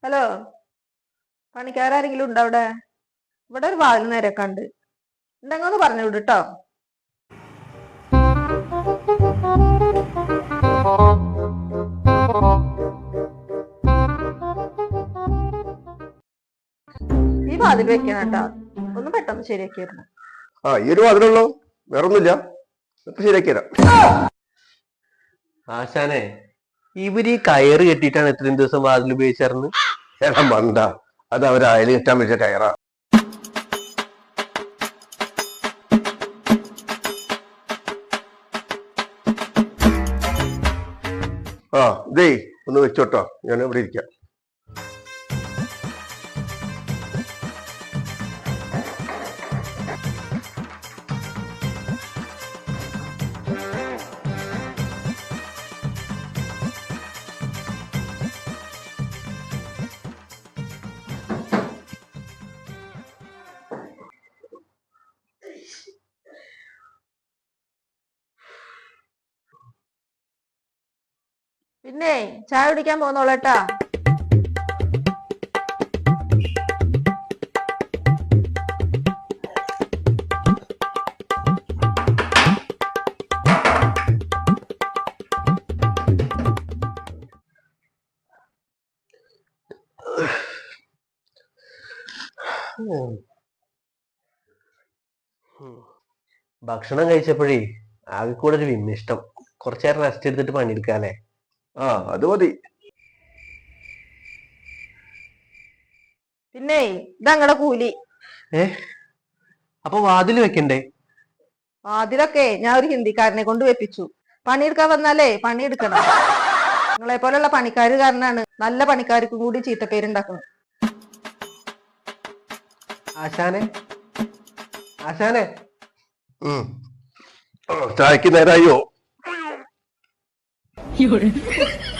Hello, പണിക്കാരെങ്കിലും ഉണ്ടോ അവിടെ? ഇവിടെ ഒരു വാതിൽ നേരൊക്കെ ഉണ്ട്. ഉണ്ടെങ്കിൽ ഒന്ന് പറഞ്ഞു വിട് കേട്ടോ. ഈ വാതിൽ വെക്കണം കേട്ടോ. ഒന്ന് പെട്ടെന്ന് ശരിയാക്കിയിരുന്നു. ഈ ഒരു വാതിലുള്ളൂ, വേറൊന്നുമില്ല. ശരിയാക്കിയരാം. ആശാനെ, ഇവര് ഈ കയറ് കെട്ടിയിട്ടാണ് ഇത്രയും ദിവസം വാതിൽ ഉപയോഗിച്ചായിരുന്നു. എടാ മണ്ട, അത് അവർ അയല് കെട്ടാൻ വെച്ച കയറാ. ഇതേ ഒന്ന് വെച്ചോട്ടോ, ഞാൻ ഇവിടെ ഇരിക്കാം. പിന്നെ ചായ കുടിക്കാൻ പോന്നോളേട്ടാ. ഭക്ഷണം കഴിച്ചപ്പോഴേ ആകെ കൂടെ ഒരു വിമ്മിഷ്ടം. കുറച്ചേരം റെസ്റ്റ് എടുത്തിട്ട് പണിയെടുക്കാല്ലേ? അത് മതി. പിന്നെ ഇതങ്ങടെ കൂലി. അപ്പൊ വാതില് വെക്കണ്ടേ? വാതിലൊക്കെ ഞാൻ ഒരു ഹിന്ദിക്കാരനെ കൊണ്ട് വെപ്പിച്ചു. പണിയെടുക്കാൻ വന്നാലേ പണിയെടുക്കണം. നിങ്ങളെ പോലുള്ള പണിക്കാര് കാരനാണ് നല്ല പണിക്കാർക്കും കൂടി ചീത്തപ്പേരുണ്ടാക്കുന്നത്. ആശാനെ, ആശാനെ, ചായക്ക് നേരായോ? 有人。